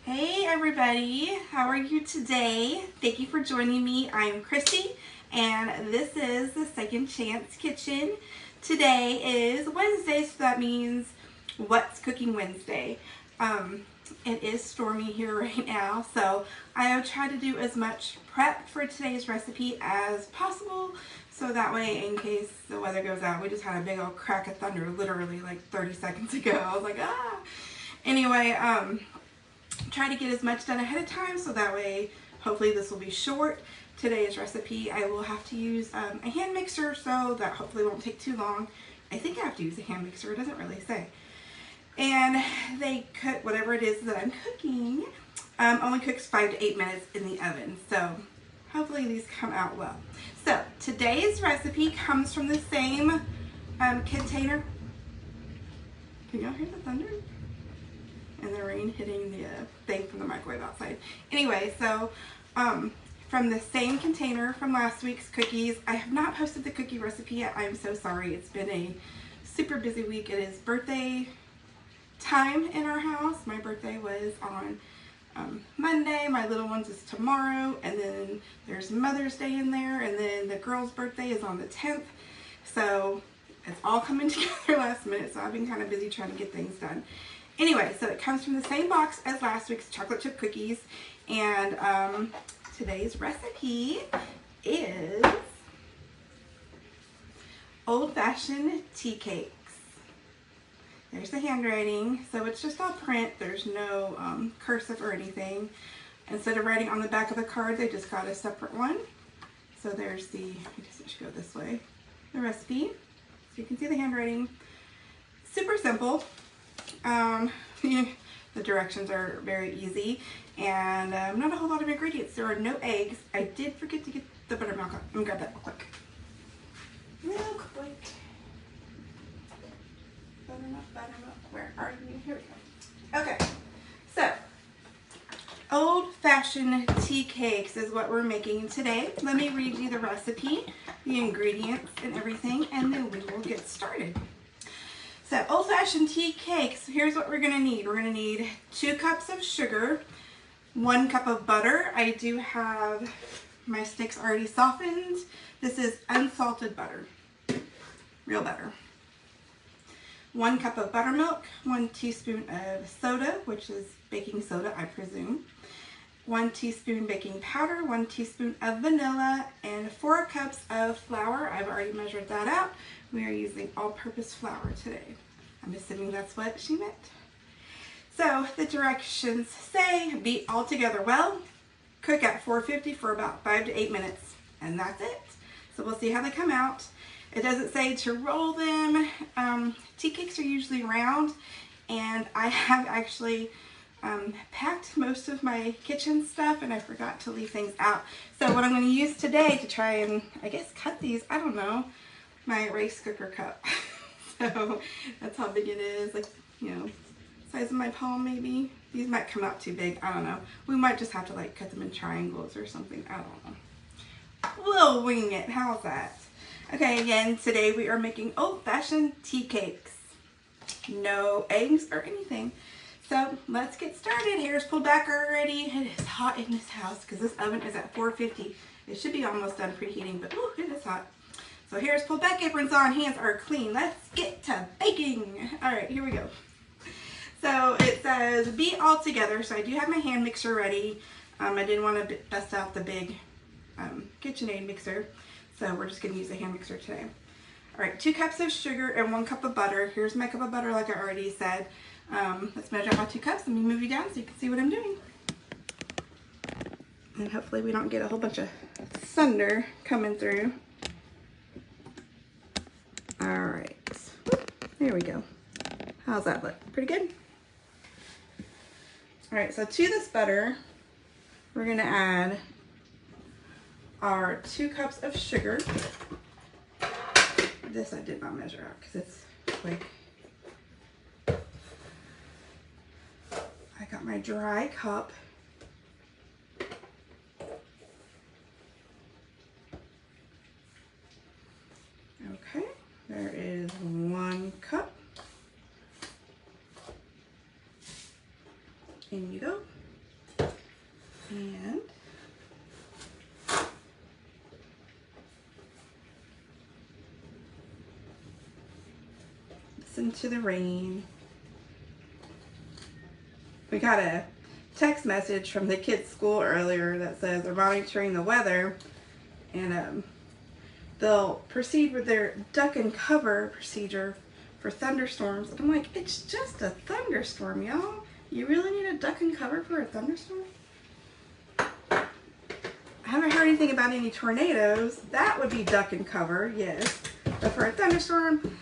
Hey everybody, how are you today? Thank you for joining me. I'm Christy and this is the Second Chance Kitchen. Today is Wednesday, so that means What's Cooking Wednesday. It is stormy here right now, so I have tried to do as much prep for today's recipe as possible, so that way in case the weather goes out. We just had a big old crack of thunder literally like 30 seconds ago. I was like, ah! Anyway, try to get as much done ahead of time so that way hopefully this will be short. Today's recipe I will have to use a hand mixer, so that hopefully won't take too long. I think I have to use a hand mixer, it doesn't really say. And they cook whatever it is that I'm cooking, only cooks 5 to 8 minutes in the oven, so hopefully these come out well. So today's recipe comes from the same container. Can y'all hear the thunder? And the rain hitting the thing from the microwave outside. Anyway, so from the same container from last week's cookies. I have not posted the cookie recipe yet. I'm so sorry. It's been a super busy week. It is birthday time in our house. My birthday was on Monday. My little one's is tomorrow. And then there's Mother's Day in there. And then the girl's birthday is on the 10th. So it's all coming together last minute. So I've been kind of busy trying to get things done. Anyway, so it comes from the same box as last week's chocolate chip cookies, and today's recipe is old-fashioned tea cakes. There's the handwriting, so it's just all print. There's no cursive or anything. Instead of writing on the back of the card, they just got a separate one. So there's the, I guess it should go this way, the recipe. So you can see the handwriting. Super simple. The directions are very easy, and not a whole lot of ingredients. There are no eggs. I did forget to get the buttermilk. Let me grab that real quick. Real quick. Buttermilk, where are you? Here we go. Okay, so old-fashioned tea cakes is what we're making today. Let me read you the recipe, the ingredients, and everything, and then we will get started. So old-fashioned tea cakes, here's what we're going to need. We're going to need 2 cups of sugar, 1 cup of butter. I do have my sticks already softened. This is unsalted butter, real butter. 1 cup of buttermilk, 1 teaspoon of soda, which is baking soda, I presume. 1 teaspoon baking powder, 1 teaspoon of vanilla, and 4 cups of flour. I've already measured that out. We are using all-purpose flour today. I'm assuming that's what she meant. So the directions say beat all together well, cook at 450 for about 5 to 8 minutes, and that's it. So we'll see how they come out. It doesn't say to roll them. Tea cakes are usually round, and I have actually packed most of my kitchen stuff, and I forgot to leave things out. So what I'm going to use today to try and, I guess, cut these, I don't know, my rice cooker cup. So that's how big it is, like, you know, size of my palm maybe. These might come out too big, I don't know. We might just have to like cut them in triangles or something, I don't know. We'll wing it, how's that? Okay, again, today we are making old-fashioned tea cakes. No eggs or anything. So let's get started. Hair's pulled back already. It is hot in this house because this oven is at 450. It should be almost done preheating, but ooh, it is hot. So hair's pulled back, aprons on, hands are clean. Let's get to baking. All right, here we go. So it says beat all together. So I do have my hand mixer ready. I didn't want to bust out the big KitchenAid mixer. So we're just going to use a hand mixer today. All right, 2 cups of sugar and 1 cup of butter. Here's my cup of butter like I already said. Let's measure out my 2 cups. Let me move you down so you can see what I'm doing. And hopefully we don't get a whole bunch of thunder coming through. All right, there we go. How's that look? Pretty good? All right, so to this butter, we're gonna add our 2 cups of sugar. This I did not measure out because it's quick. I got my dry cup. Okay, there is 1 cup. In you go. And listen to the rain. We got a text message from the kids' school earlier that says they're monitoring the weather, and they'll proceed with their duck and cover procedure for thunderstorms. And I'm like, it's just a thunderstorm, y'all. You really need a duck and cover for a thunderstorm? I haven't heard anything about any tornadoes. That would be duck and cover, yes. But for a thunderstorm,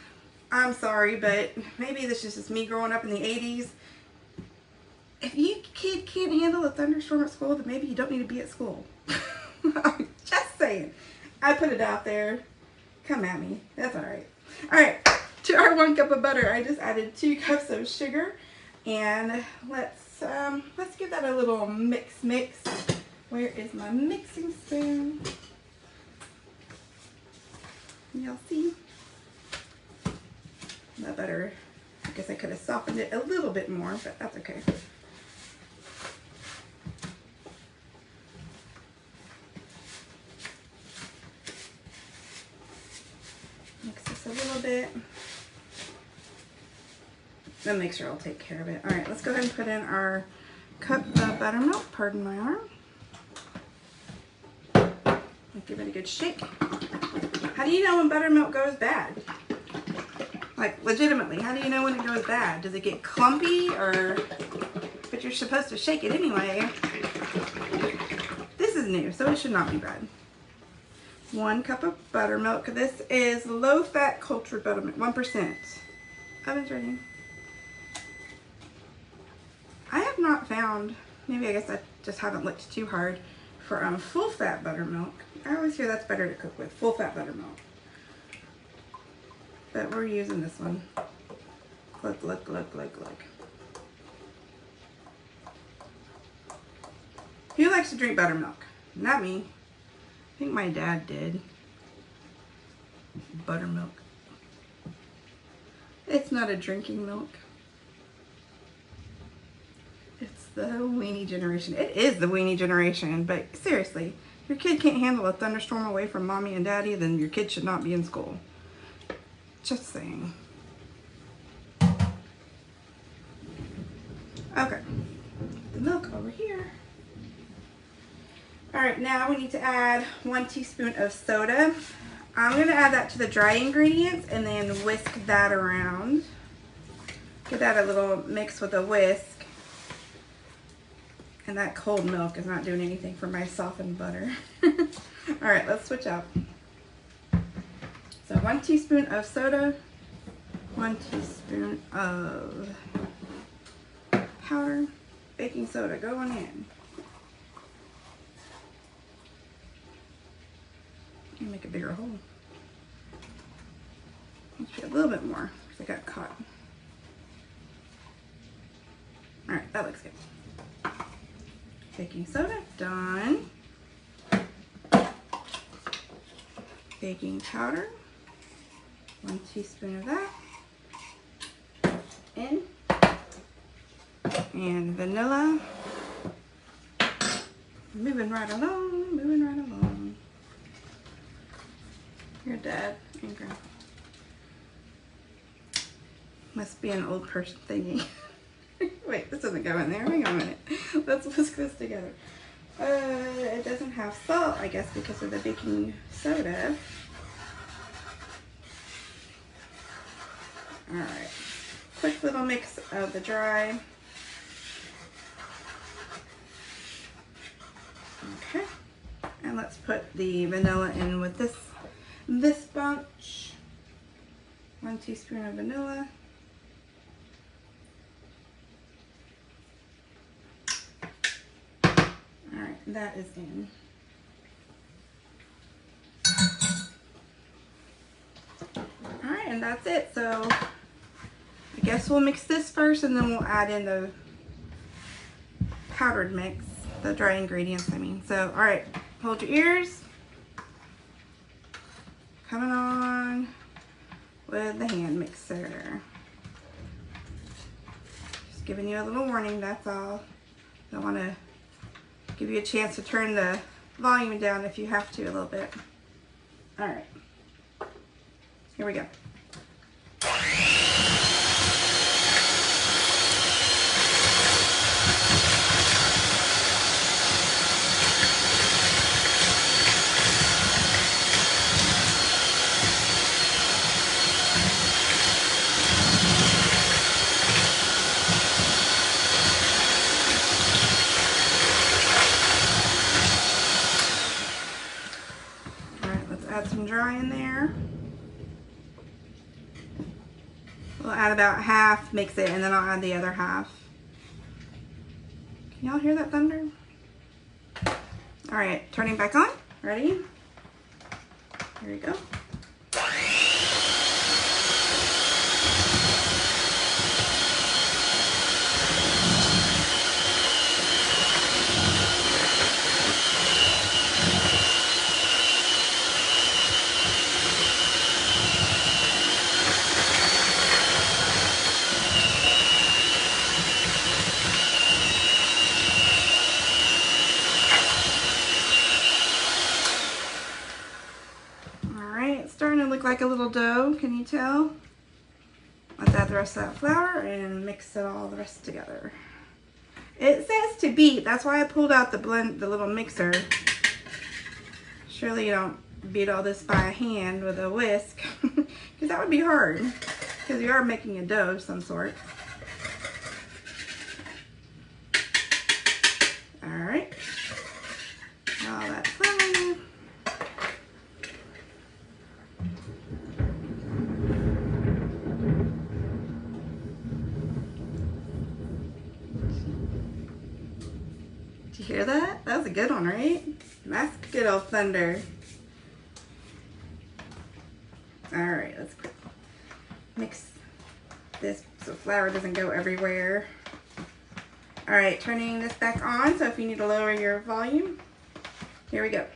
I'm sorry, but maybe this is just me growing up in the 80s. If you kid can't handle a thunderstorm at school, then maybe you don't need to be at school. I'm just saying. I put it out there. Come at me. That's all right. All right. To our 1 cup of butter, I just added 2 cups of sugar, and let's give that a little mix. Where is my mixing spoon? Y'all see? The butter. I guess I could have softened it a little bit more, but that's okay. Mix this a little bit. The mixer will take care of it. All right, let's go ahead and put in our cup of buttermilk. Pardon my arm. Give it a good shake. How do you know when buttermilk goes bad? Like, legitimately, how do you know when it goes bad? Does it get clumpy, or... But you're supposed to shake it anyway. This is new, so it should not be bad. 1 cup of buttermilk. This is low-fat cultured buttermilk, 1%. Oven's ready. I have not found, maybe I guess I just haven't looked too hard, for full-fat buttermilk. I always hear that's better to cook with, full-fat buttermilk. But we're using this one. Look. Who likes to drink buttermilk? Not me. I think my dad did. Buttermilk. It's not a drinking milk. It's the weenie generation. It is the weenie generation, but seriously, if your kid can't handle a thunderstorm away from mommy and daddy, then your kid should not be in school. Just saying. Okay. The milk over here. All right, now we need to add 1 teaspoon of soda. I'm going to add that to the dry ingredients and then whisk that around. Give that a little mix with a whisk. And that cold milk is not doing anything for my softened butter. All right, let's switch out. So 1 teaspoon of soda, 1 teaspoon of powder, baking soda going in. And make a bigger hole. Let's put a little bit more because I got caught. All right, that looks good. Baking soda, done. Baking powder, 1 teaspoon of that. In. And vanilla. Moving right along, moving right along. Your dad and grandpa. Must be an old person thingy. Wait, this doesn't go in there. Hang on a minute. Let's whisk this together. It doesn't have salt, I guess, because of the baking soda. All right. Quick little mix of the dry. Okay. And let's put the vanilla in with this bunch. 1 teaspoon of vanilla. Alright, that is in. Alright, and that's it. So I guess we'll mix this first and then we'll add in the powdered mix, the dry ingredients, I mean. So, alright, hold your ears. Coming on with the hand mixer. Just giving you a little warning, that's all. Don't want to Give you a chance to turn the volume down if you have to a little bit. All right, here we go. Add some dry in there. We'll add about half, mix it, and then I'll add the other half. Can y'all hear that thunder? All right, turning back on. Ready? Here we go. Starting to look like a little dough, can you tell? Let's add the rest of that flour and mix it all the rest together. It says to beat, that's why I pulled out the little mixer. Surely you don't beat all this by hand with a whisk, because that would be hard, because you are making a dough of some sort. All right, all that flour. Did you hear that? That was a good one, right? That's good old thunder. All right, let's mix this so flour doesn't go everywhere. All right, turning this back on, so if you need to lower your volume, here we go.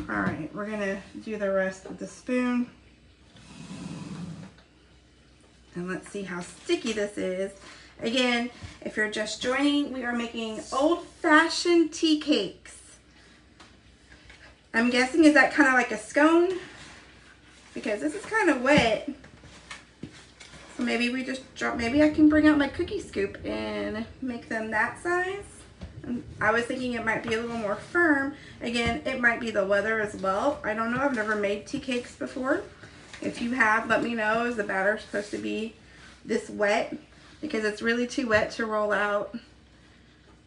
Alright, we're going to do the rest with the spoon. And let's see how sticky this is. Again, if you're just joining, we are making old-fashioned tea cakes. I'm guessing, is that kind of like a scone? Because this is kind of wet. So maybe we just drop, maybe I can bring out my cookie scoop and make them that size. I was thinking it might be a little more firm. Again, it might be the weather as well. I don't know, I've never made tea cakes before. If you have, let me know. Is the batter supposed to be this wet? Because it's really too wet to roll out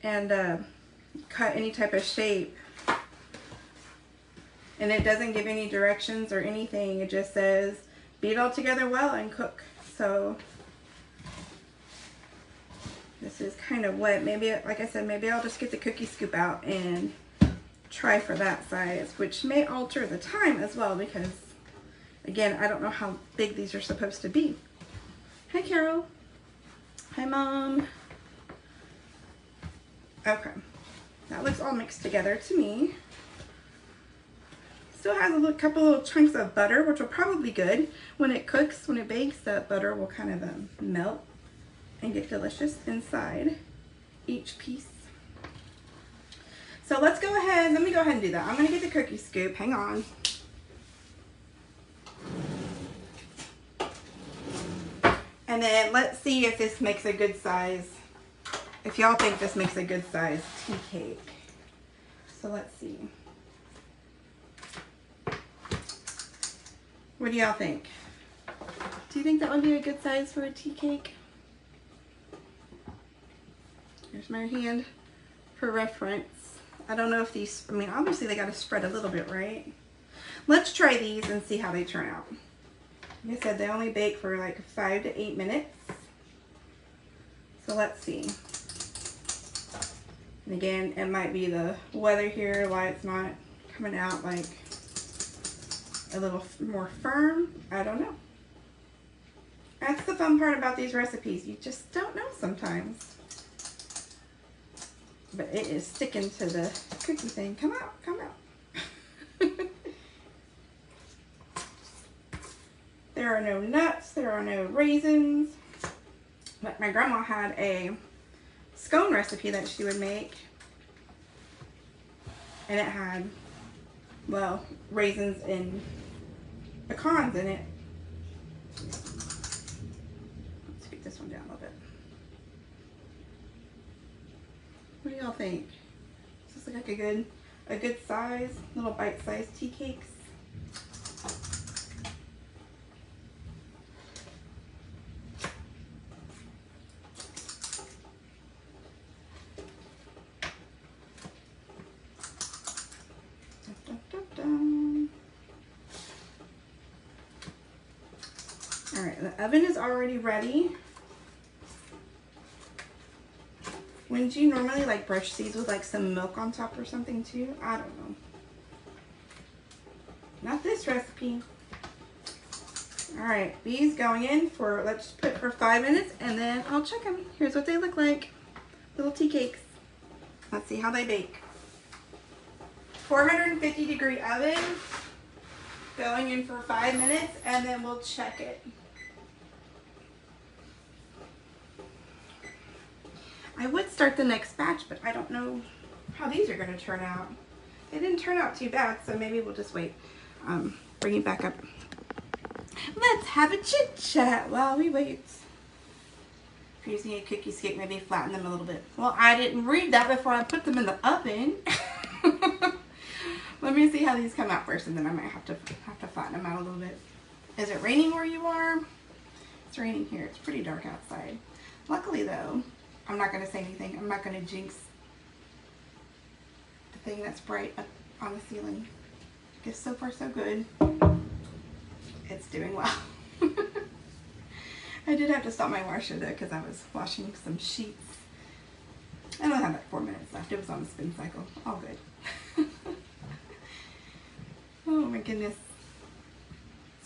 and cut any type of shape. And it doesn't give any directions or anything. It just says, beat all together well and cook. So this is kind of wet. Maybe, like I said, maybe I'll just get the cookie scoop out and try for that size, which may alter the time as well because, again, I don't know how big these are supposed to be. Hi, Carol. Hi, Mom. Okay. That looks all mixed together to me. Still has a couple little chunks of butter, which will probably be good. When it cooks, when it bakes, that butter will kind of melt and get delicious inside each piece. So let's go ahead, let me go ahead and do that. I'm gonna get the cookie scoop, hang on. And then let's see if this makes a good size, if y'all think this makes a good size tea cake. So let's see. What do y'all think? Do you think that would be a good size for a tea cake? Here's my hand for reference. I don't know if these, I mean, obviously they got to spread a little bit, right? Let's try these and see how they turn out. Like I said, they only bake for like 5 to 8 minutes. So let's see. And again, it might be the weather here, why it's not coming out like a little more firm. I don't know. That's the fun part about these recipes. You just don't know sometimes. But it is sticking to the cookie thing. Come out, come out. There are no nuts, there are no raisins. But my grandma had a scone recipe that she would make. And it had, well, raisins and pecans in it. Let's get this one down a little bit. What do y'all think? Does this look like a good size, little bite-sized tea cakes? All right, the oven is already ready. Wouldn't you normally like brush these with like some milk on top or something too? I don't know. Not this recipe. All right, these going in for, let's just put for 5 minutes and then I'll check them. Here's what they look like. Little tea cakes. Let's see how they bake. 450 degree oven, going in for 5 minutes and then we'll check it. I would start the next batch, but I don't know how these are going to turn out. They didn't turn out too bad, so maybe we'll just wait. Bring it back up. Let's have a chit chat while we wait. If you're using a cookie stick, maybe flatten them a little bit. Well, I didn't read that before I put them in the oven. Let me see how these come out first, and then I might have to flatten them out a little bit. Is it raining where you are? It's raining here. It's pretty dark outside. Luckily, though, I'm not going to say anything. I'm not going to jinx the thing that's bright up on the ceiling. I guess so far so good. It's doing well. I did have to stop my washer though because I was washing some sheets. I only have like 4 minutes left. It was on the spin cycle. All good. Oh my goodness.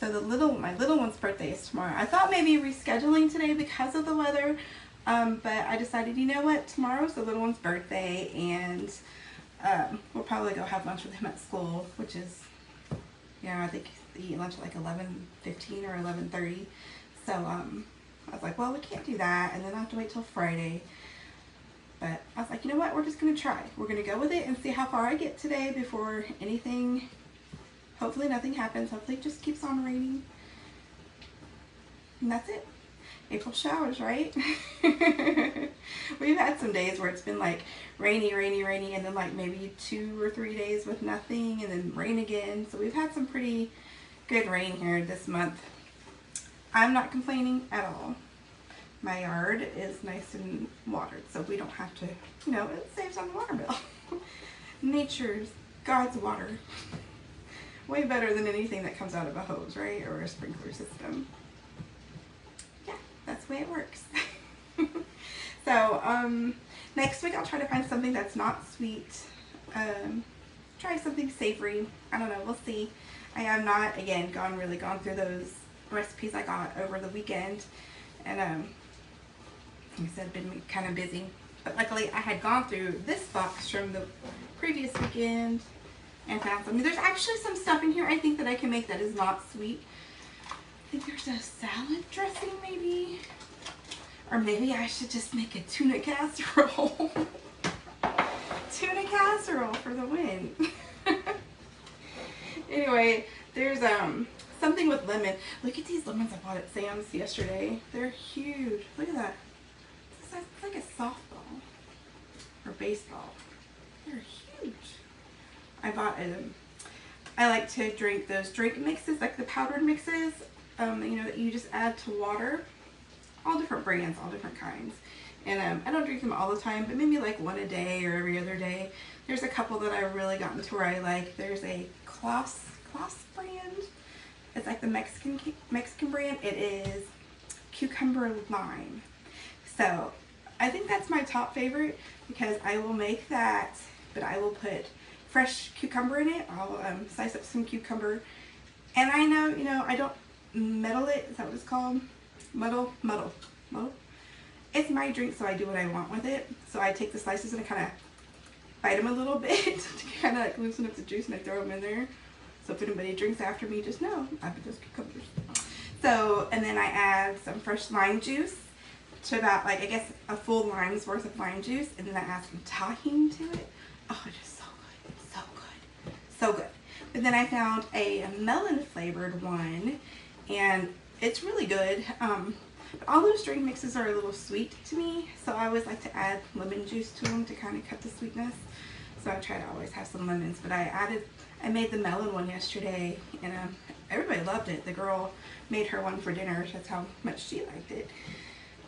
So my little one's birthday is tomorrow. I thought maybe rescheduling today because of the weather. But I decided, you know what, tomorrow's the little one's birthday, and we'll probably go have lunch with him at school, which is, you know, I think they eat lunch at like 11:15 or 11:30. So I was like, well, we can't do that, and then I have to wait till Friday. But I was like, you know what, we're just going to try. We're going to go with it and see how far I get today before anything, hopefully nothing happens. Hopefully it just keeps on raining. And that's it. April showers, right? We've had some days where it's been like rainy, and then like maybe 2 or 3 days with nothing, and then rain again. So we've had some pretty good rain here this month. I'm not complaining at all. My yard is nice and watered, so we don't have to, you know, it saves on the water bill. Nature's, God's water. Way better than anything that comes out of a hose, right? Or a sprinkler system. That's the way it works. So next week I'll try to find something that's not sweet. Try something savory. I don't know, we'll see. I have not, again, gone through those recipes I got over the weekend, and like I said, been kind of busy. But luckily I had gone through this box from the previous weekend and found something. There's actually some stuff in here I think that I can make that is not sweet. I think there's a salad dressing maybe, or maybe I should just make a tuna casserole. Tuna casserole for the win. Anyway, there's something with lemon. Look at these lemons I bought at Sam's yesterday. They're huge. Look at that. It's like a softball or baseball. They're huge. I bought I like to drink those drink mixes, like the powdered mixes. You know, that you just add to water. All different brands, all different kinds. And I don't drink them all the time, but maybe like one a day or every other day. There's a couple that I've really gotten to where I like. There's a Klaus brand. It's like the Mexican brand. It is cucumber lime. So I think that's my top favorite because I will make that, but I will put fresh cucumber in it. I'll slice up some cucumber, and I know, you know, I don't muddle it. Is that what it's called? Muddle. It's my drink, so I do what I want with it. So I take the slices and I kind of bite them a little bit to kind of like loosen up the juice, and I throw them in there. So if anybody drinks after me, just know I put those cucumbers. So, and then I add some fresh lime juice to about, like, I guess a full lime's worth of lime juice, and then I add some tahini to it. Oh, it's just so good, so good, so good. But then I found a melon flavored one, and it's really good. But all those drink mixes are a little sweet to me, so I always like to add lemon juice to them to kind of cut the sweetness. So I try to always have some lemons, but I made the melon one yesterday, and everybody loved it. The girl made her one for dinner. That's how much she liked it.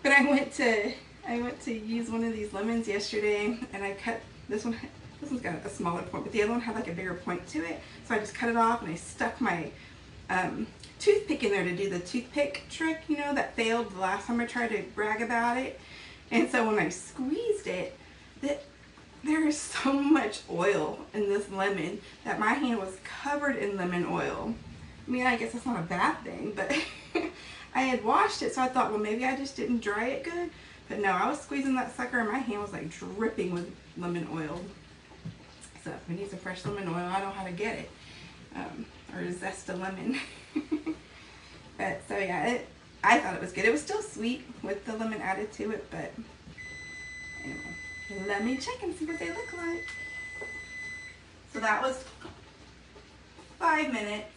But I went to use one of these lemons yesterday, and I cut this one. This one's got a smaller point, but the other one had like a bigger point to it. So I just cut it off, and I stuck my toothpick in there to do the toothpick trick, you know, that failed the last time I tried to brag about it. And so when I squeezed it, there is so much oil in this lemon that my hand was covered in lemon oil. I mean, I guess that's not a bad thing, but I had washed it, so I thought, well, maybe I just didn't dry it good. But no, I was squeezing that sucker, and my hand was like dripping with lemon oil. So if we need some fresh lemon oil, I know how to get it. Or zest a lemon. But so yeah, I thought it was good. It was still sweet with the lemon added to it, but anyway, let me check and see what they look like. So that was 5 minutes.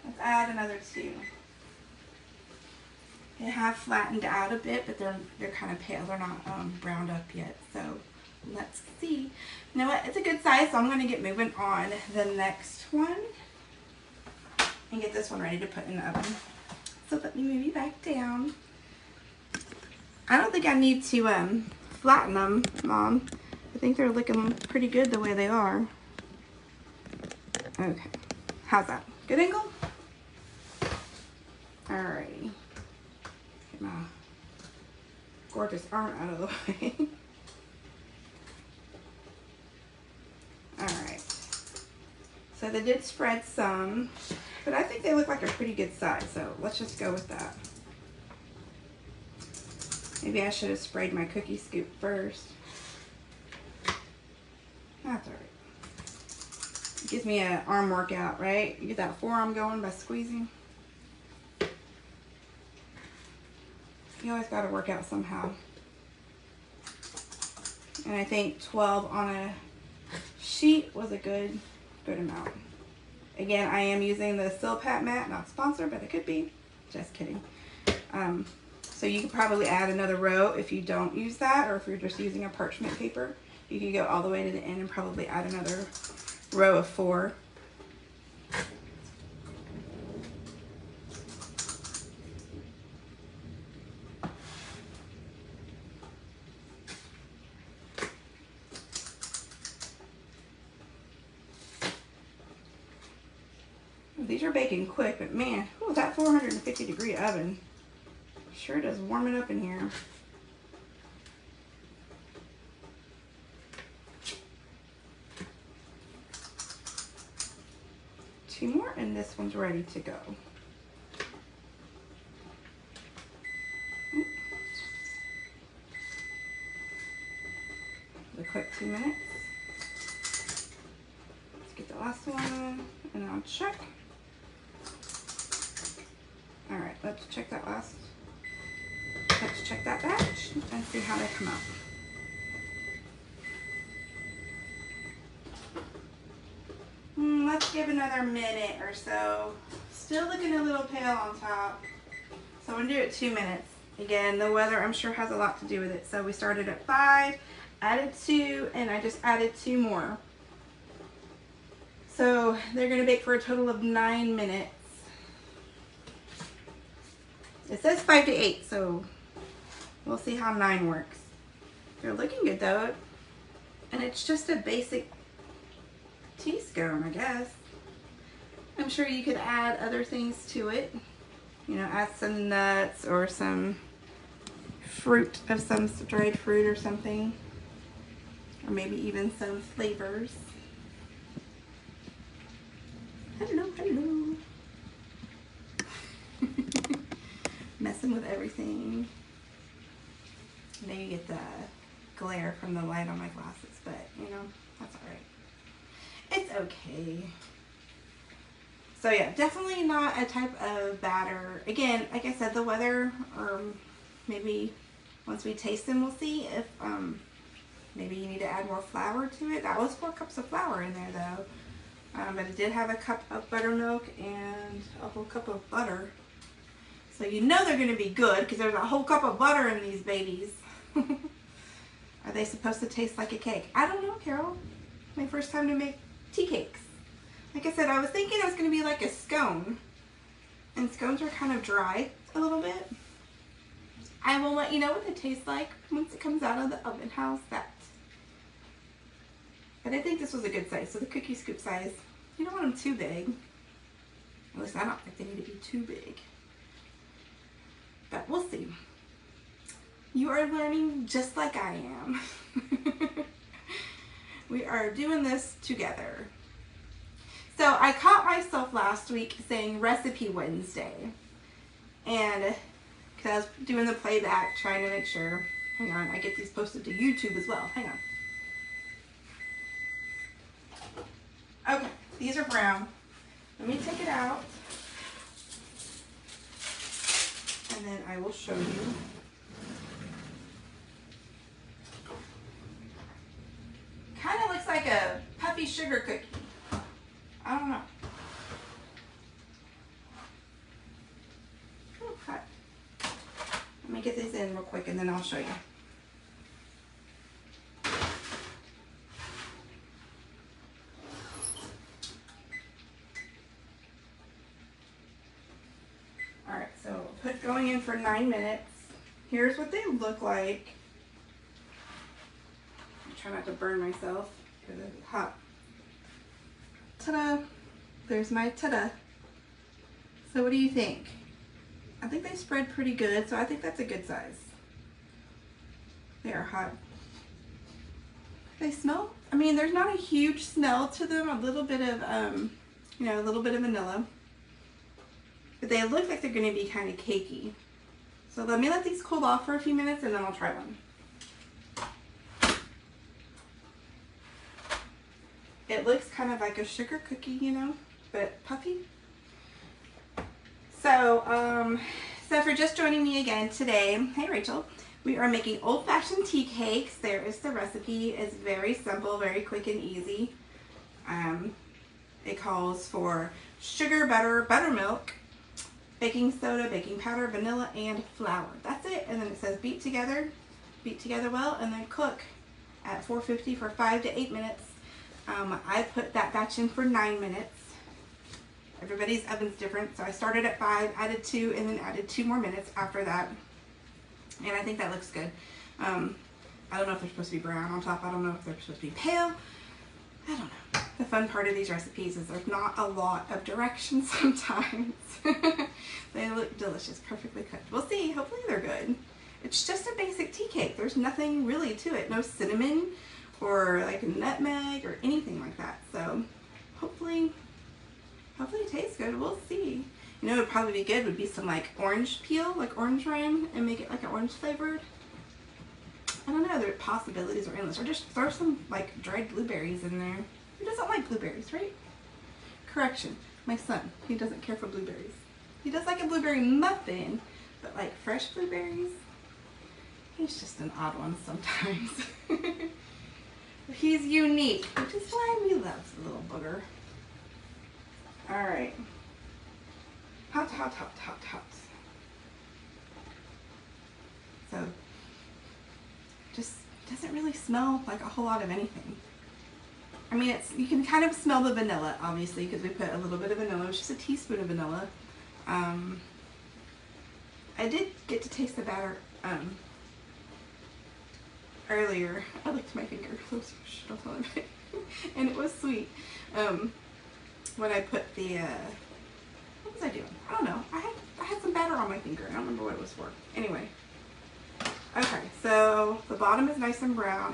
Let's add another 2. They have flattened out a bit, but they're kind of pale. They're not browned up yet. So let's see. You know what? It's a good size, so I'm going to get moving on the next one and get this one ready to put in the oven. So let me move you back down. I don't think I need to flatten them, Mom. I think they're looking pretty good the way they are. Okay. How's that? Good angle? Alrighty. Get my gorgeous arm out of the way. Alright. So they did spread some, but I think they look like a pretty good size, so let's just go with that. Maybe I should have sprayed my cookie scoop first. That's alright. It gives me an arm workout, right? You get that forearm going by squeezing. You always got to work out somehow. And I think 12 on a sheet was a good amount. Again, I am using the Silpat mat, not sponsored, but it could be. Just kidding. So you could probably add another row if you don't use that, or if you're just using a parchment paper. You could go all the way to the end and probably add another row of 4. These are baking quick, but man, ooh, that 450-degree oven sure does warm it up in here. Two more, and this one's ready to go. A quick 2 minutes. Let's get the last one, and I'll check. All right, let's check that batch and see how they come out. Let's give another minute or so. Still looking a little pale on top. So I'm gonna do it 2 minutes. Again, the weather I'm sure has a lot to do with it. So we started at 5, added 2, and I just added 2 more. So they're gonna bake for a total of 9 minutes. It says 5 to 8, so we'll see how 9 works. They're looking good though. And it's just a basic tea scone, I guess. I'm sure you could add other things to it. You know, add some nuts or some fruit of some dried fruit or something, or maybe even some flavors. Hello, hello. Messing with everything. I know you get the glare from the light on my glasses, but you know, that's alright. It's okay. So yeah, definitely not a type of batter. Again, like I said, the weather, or maybe once we taste them, we'll see if maybe you need to add more flour to it. That was 4 cups of flour in there though. But it did have a cup of buttermilk and a whole cup of butter. So you know they're going to be good because there's a whole cup of butter in these babies. Are they supposed to taste like a cake? I don't know, Carol. My first time to make tea cakes. Like I said, I was thinking it was going to be like a scone. And scones are kind of dry a little bit. I will let you know what it tastes like once it comes out of the oven. How's that? But I think this was a good size. So the cookie scoop size, you don't want them too big. At least I don't think they need to be too big. But we'll see. You are learning just like I am. We are doing this together. So I caught myself last week saying Recipe Wednesday. And because I was doing the playback, trying to make sure, hang on, I get these posted to YouTube as well. Hang on. Okay, these are brown. Let me take it out. And then I will show you. Kind of looks like a puffy sugar cookie. I don't know. Okay. Let me get these in real quick and then I'll show you. Alright, so going in for 9 minutes. Here's what they look like. Try not to burn myself because it's hot. Ta-da! There's my ta-da. So what do you think? I think they spread pretty good, so I think that's a good size. They are hot. They smell, I mean, there's not a huge smell to them. A little bit of, you know, a little bit of vanilla. But they look like they're going to be kind of cakey. So let me let these cool off for a few minutes and then I'll try one. It looks kind of like a sugar cookie, you know, but puffy. So, so for just joining me again today, hey Rachel, we are making old-fashioned tea cakes. There is the recipe. It's very simple, very quick and easy. It calls for sugar, butter, buttermilk, baking soda, baking powder, vanilla, and flour. That's it. And then it says beat together well, and then cook at 450 for 5 to 8 minutes. I put that batch in for 9 minutes. Everybody's oven's different, so I started at 5, added 2, and then added 2 more minutes after that. And I think that looks good. I don't know if they're supposed to be brown on top. I don't know if they're supposed to be pale. I don't know. The fun part of these recipes is there's not a lot of directions sometimes. They look delicious, perfectly cooked. We'll see. Hopefully they're good. It's just a basic tea cake. There's nothing really to it. No cinnamon or like nutmeg or anything like that. So hopefully it tastes good. We'll see. You know, it would probably be good would be some like orange peel, like orange rind, and make it like an orange flavored. I don't know, the possibilities are endless. Or just throw some like dried blueberries in there. Who doesn't like blueberries, right? Correction, my son, he doesn't care for blueberries. He does like a blueberry muffin, but like fresh blueberries, he's just an odd one sometimes. He's unique, which is why we love the little booger. All right. Hot, hot, hot, hot, hot. So, just doesn't really smell like a whole lot of anything. I mean, you can kind of smell the vanilla, obviously, because we put a little bit of vanilla. It's just a teaspoon of vanilla. I did get to taste the batter earlier. I licked my finger. Oops, don't tell anybody. And it was sweet. When I put the, what was I doing? I don't know. I had some batter on my finger. I don't remember what it was for. Anyway, Okay, so the bottom is nice and brown.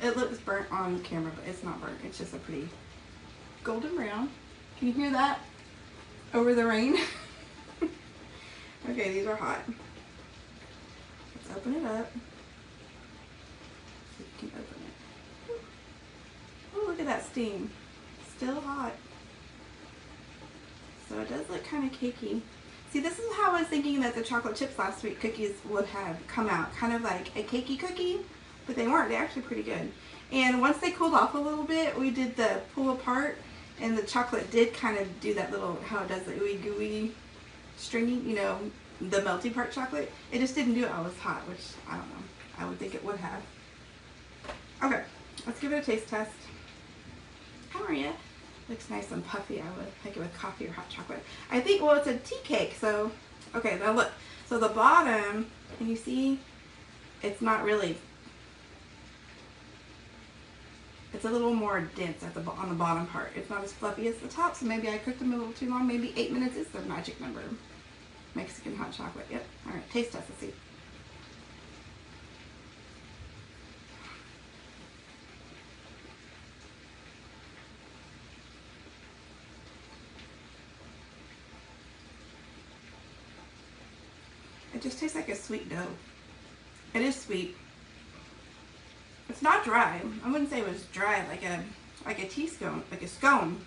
It looks burnt on camera, but it's not burnt. It's just a pretty golden brown. Can you hear that over the rain? Okay, these are hot. Let's open it up. See if you can open it. Oh, look at that steam. Still hot. So it does look kind of cakey. See, this is how I was thinking that the chocolate chips last week cookies would have come out. Kind of like a cakey cookie, but they weren't. They're actually pretty good. And once they cooled off a little bit, we did the pull apart, and the chocolate did kind of do that little, how it does the ooey gooey stringy, you know, the melty part chocolate. It just didn't do it. I was hot, which I don't know. I would think it would have. Okay, let's give it a taste test. How are you? Looks nice and puffy. I would like it with coffee or hot chocolate. I think, well, it's a tea cake, so, okay, now look. So the bottom, can you see? It's not really, it's a little more dense at on the bottom part. It's not as fluffy as the top, so maybe I cooked them a little too long. Maybe 8 minutes is the magic number. Mexican hot chocolate, yep. All right, taste test, let's see. It just tastes like a sweet dough. It is sweet. It's not dry. I wouldn't say it was dry like a tea scone, like a scone.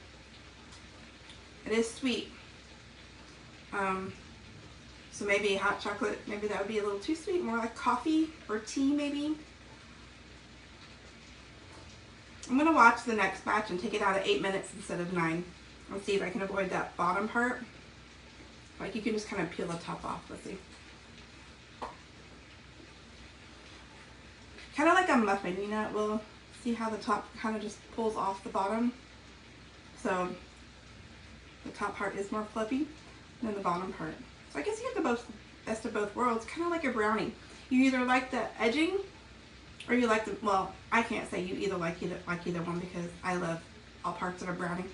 It is sweet. So maybe hot chocolate, maybe that would be a little too sweet, more like coffee or tea maybe. I'm gonna watch the next batch and take it out at 8 minutes instead of 9 and see if I can avoid that bottom part. Like you can just kind of peel the top off. Let's see. Kind of like a muffin, you know, we'll see how the top kind of just pulls off the bottom. So the top part is more fluffy than the bottom part. So I guess you get the best of both worlds, kind of like a brownie. You either like the edging or you like the, well, I can't say you either like either one because I love all parts of a brownie.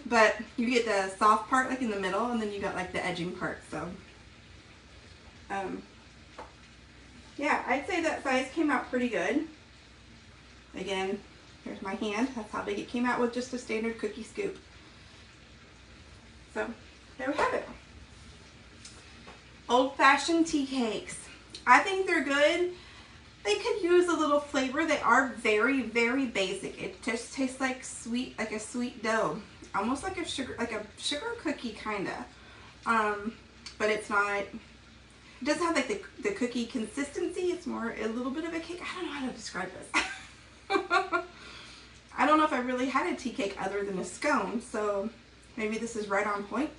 But you get the soft part like in the middle, and then you got like the edging part. So yeah, I'd say that size came out pretty good. Again, here's my hand. That's how big it came out with just a standard cookie scoop. So there we have it. Old-fashioned tea cakes. I think they're good. They could use a little flavor. They are very, very basic. It just tastes like sweet, like a sweet dough, almost like a sugar cookie kinda. But it's not. It doesn't have like the cookie consistency. It's more a little bit of a cake. I don't know how to describe this. I don't know if I really had a tea cake other than a scone, so maybe this is right on point.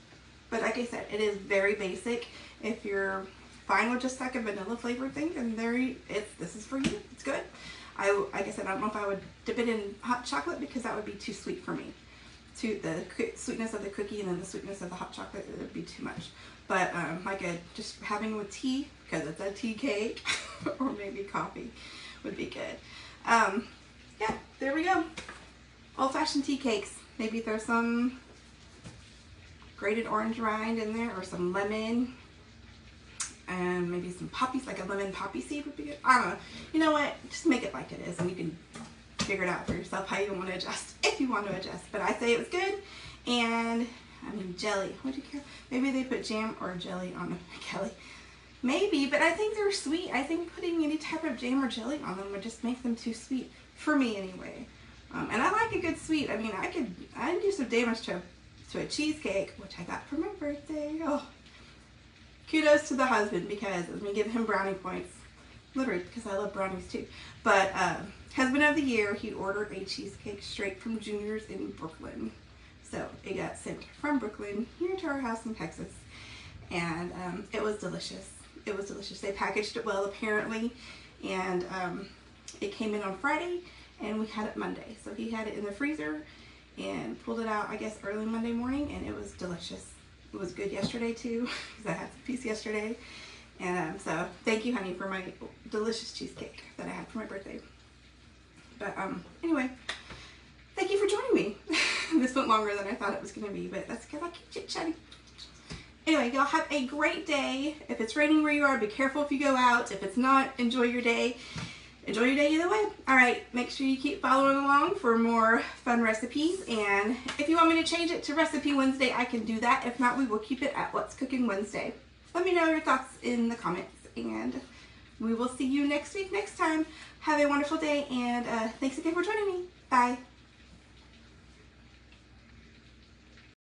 But like I said, it is very basic. If you're fine with just like a vanilla flavored thing, then this is for you. It's good. Like I said, I don't know if I would dip it in hot chocolate because that would be too sweet for me. The sweetness of the cookie and then the sweetness of the hot chocolate, it would be too much. But just having with tea, because it's a tea cake, or maybe coffee would be good. Yeah, there we go. Old-fashioned tea cakes. Maybe throw some grated orange rind in there or some lemon. And maybe some poppies, like a lemon poppy seed would be good. I don't know. You know what? Just make it like it is and you can figure it out for yourself how you want to adjust, if you want to adjust. But I say it was good. And I mean, jelly. What do you care? Maybe they put jam or jelly on them, Kelly. Maybe, but I think they're sweet. I think putting any type of jam or jelly on them would just make them too sweet, for me anyway. And I like a good sweet. I mean, I'd do some damage to a cheesecake, which I got for my birthday. Oh, kudos to the husband, because I'm gonna give him brownie points, literally, because I love brownies too. But husband of the year, he ordered a cheesecake straight from Junior's in Brooklyn. So it got sent from Brooklyn here to our house in Texas, and it was delicious. It was delicious. They packaged it well, apparently, and it came in on Friday, and we had it Monday. So he had it in the freezer and pulled it out, I guess, early Monday morning, and it was delicious. It was good yesterday too, because I had some piece yesterday. And so thank you, honey, for my delicious cheesecake that I had for my birthday. But anyway, thank you for joining me. This went longer than I thought it was going to be, but that's because I keep chit-chatting. Anyway, y'all have a great day. If it's raining where you are, be careful if you go out. If it's not, enjoy your day. Enjoy your day either way. All right, make sure you keep following along for more fun recipes. And if you want me to change it to Recipe Wednesday, I can do that. If not, we will keep it at What's Cooking Wednesday. Let me know your thoughts in the comments. And we will see you next week, next time. Have a wonderful day. And thanks again for joining me. Bye.